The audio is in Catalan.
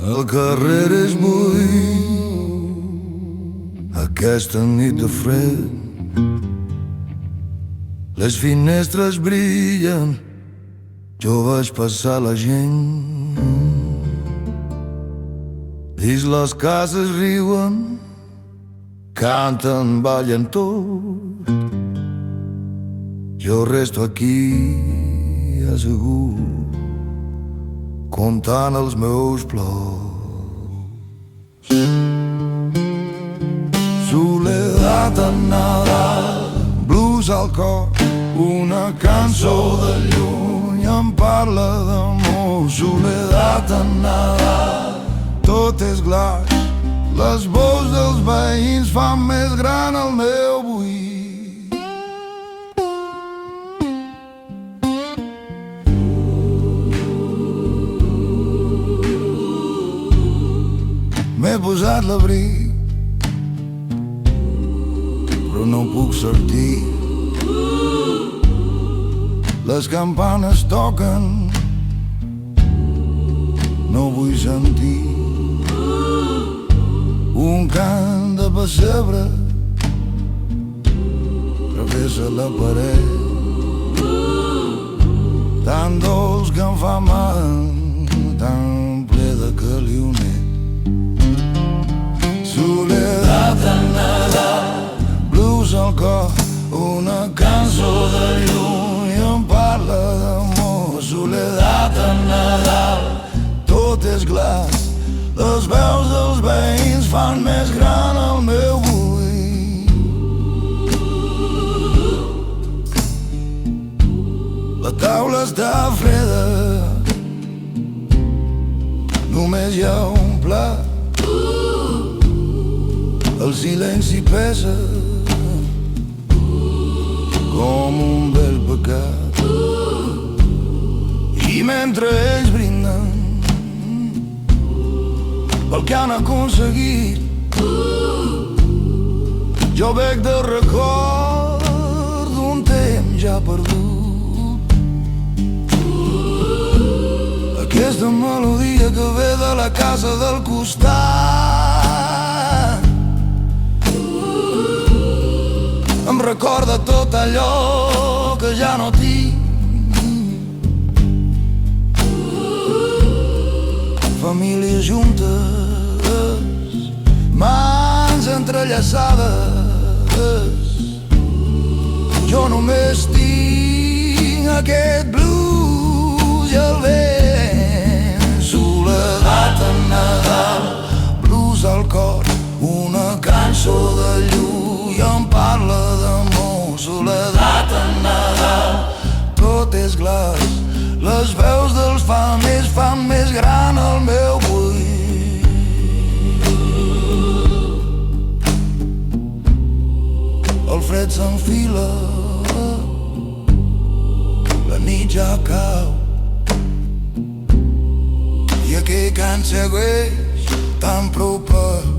El carrer és buit aquesta nit de fred. Les finestres brillen, jo veig passar la gent. Dins les cases riuen, canten, ballen tot. Jo resto aquí assegut, comptant els meus plors. Soledat en Nadal, blues al cor, una cançó de lluny em parla d'amor. Soledat en Nadal, tot és glaç, les veus dels veïns fan més gran el meu buit. M'he posat l'abric, però no puc sortir. Les campanes toquen, no vull sentir un cant de pessebre travessa la paret, tan dolç que em fa mal, tan ple de calionet. Soledat en Nadal, blues al cor, una cançó de lluny em parla d'amor. Soledat en Nadal, tot és glaç, les veus dels veïns fan més gran el meu buit. La taula està freda, només hi ha un plat. El silenci pesa com un bel pecat. I mentre ells brinden pel que han aconseguit, jo bec de record d'un temps ja perdut. Aquesta melodia que ve de la casa del costat em recorda tot allò que ja no tinc. Famílies juntes, mans entrellaçades, jo només tinc aquest blues i el vent. Soledat en Nadal, blues al cor, una cançó de lluny em parla d'amor. Soledat en Nadal, tot és glaç, les veus dels famers fan més gran el meu buit. El fred s'enfila, la nit ja cau, i aquell cant segueix tan proper